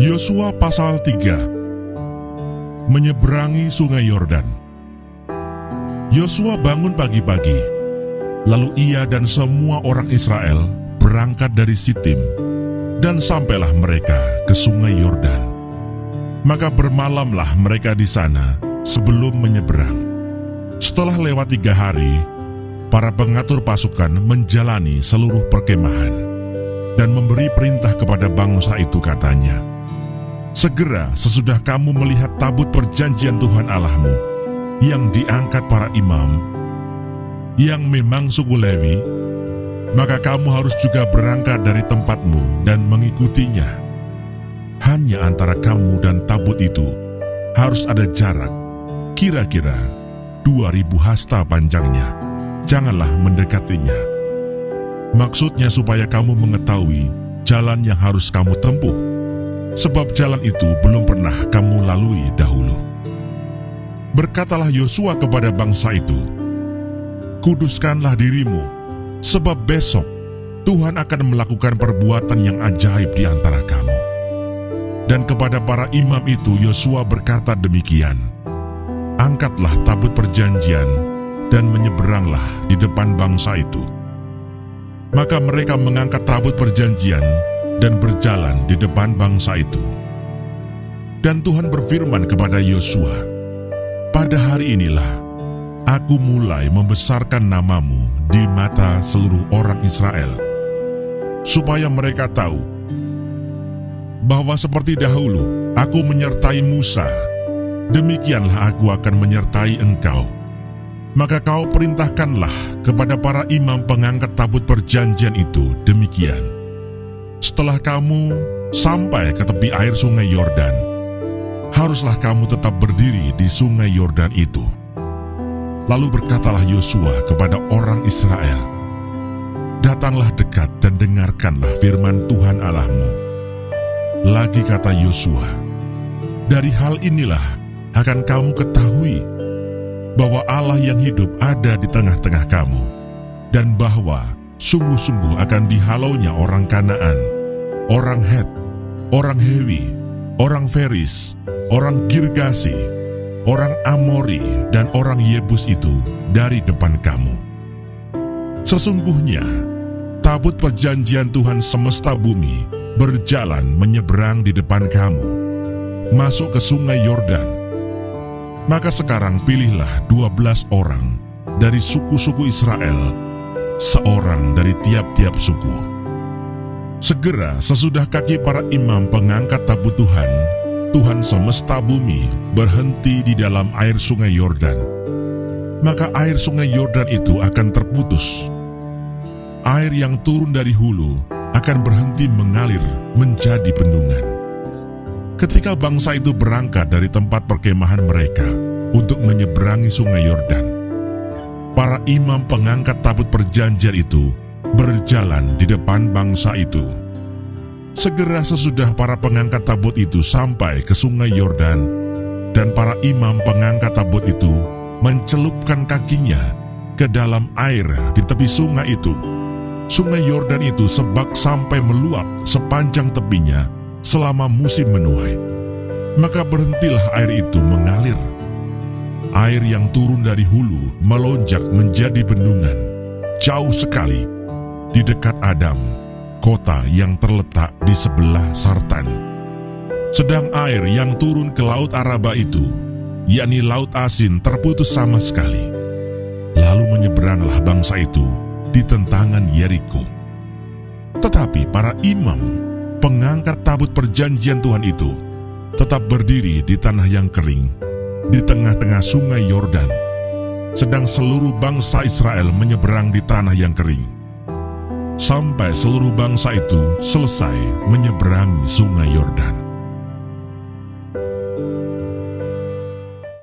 Yosua pasal 3. Menyeberangi sungai Yordan. Yosua bangun pagi-pagi, lalu ia dan semua orang Israel berangkat dari Sitim, dan sampailah mereka ke sungai Yordan. Maka bermalamlah mereka di sana sebelum menyeberang. Setelah lewat 3 hari, para pengatur pasukan menjalani seluruh perkemahan dan memberi perintah kepada bangsa itu, katanya, "Segera sesudah kamu melihat tabut perjanjian Tuhan Allahmu yang diangkat para imam, yang memang suku Lewi, maka kamu harus juga berangkat dari tempatmu dan mengikutinya. Hanya antara kamu dan tabut itu harus ada jarak, kira-kira 2000 hasta panjangnya. Janganlah mendekatinya. Maksudnya supaya kamu mengetahui jalan yang harus kamu tempuh, sebab jalan itu belum pernah kamu lalui dahulu." Berkatalah Yosua kepada bangsa itu, "Kuduskanlah dirimu, sebab besok Tuhan akan melakukan perbuatan yang ajaib di antara kamu." Dan kepada para imam itu Yosua berkata demikian, "Angkatlah tabut perjanjian dan menyeberanglah di depan bangsa itu." Maka mereka mengangkat tabut perjanjian dan berjalan di depan bangsa itu. Dan Tuhan berfirman kepada Yosua, "Pada hari inilah aku mulai membesarkan namamu di mata seluruh orang Israel, supaya mereka tahu bahwa seperti dahulu aku menyertai Musa, demikianlah aku akan menyertai engkau. Maka kau perintahkanlah kepada para imam pengangkat tabut perjanjian itu demikian: setelah kamu sampai ke tepi air sungai Yordan, haruslah kamu tetap berdiri di sungai Yordan itu." Lalu berkatalah Yosua kepada orang Israel, "Datanglah dekat dan dengarkanlah firman Tuhan Allahmu." Lagi kata Yosua, "Dari hal inilah akan kamu ketahui bahwa Allah yang hidup ada di tengah-tengah kamu, dan bahwa sungguh-sungguh akan dihalaunya orang Kanaan, orang Het, orang Hewi, orang Feris, orang Girgasi, orang Amori, dan orang Yebus itu dari depan kamu. Sesungguhnya tabut perjanjian Tuhan semesta bumi berjalan menyeberang di depan kamu, masuk ke sungai Yordan. Maka sekarang pilihlah 12 orang dari suku-suku Israel, seorang dari tiap-tiap suku. Segera sesudah kaki para imam pengangkat tabut Tuhan, Tuhan semesta bumi, berhenti di dalam air sungai Yordan, maka air sungai Yordan itu akan terputus. Air yang turun dari hulu akan berhenti mengalir menjadi bendungan. Ketika bangsa itu berangkat dari tempat perkemahan mereka untuk menyeberangi sungai Yordan, para imam pengangkat tabut perjanjian itu berjalan di depan bangsa itu. Segera sesudah para pengangkat tabut itu sampai ke sungai Yordan, dan para imam pengangkat tabut itu mencelupkan kakinya ke dalam air di tepi sungai itu, sungai Yordan itu sebak sampai meluap sepanjang tepinya selama musim menuai. Maka berhentilah air itu mengalir. Air yang turun dari hulu melonjak menjadi bendungan jauh sekali di dekat Adam, kota yang terletak di sebelah Sartan. Sedang air yang turun ke laut Araba itu, yakni laut asin, terputus sama sekali. Lalu menyeberanglah bangsa itu di tentangan Yeriko. Tetapi para imam pengangkat tabut perjanjian Tuhan itu tetap berdiri di tanah yang kering, di tengah-tengah sungai Yordan, sedang seluruh bangsa Israel menyeberang di tanah yang kering, sampai seluruh bangsa itu selesai menyeberangi sungai Yordan.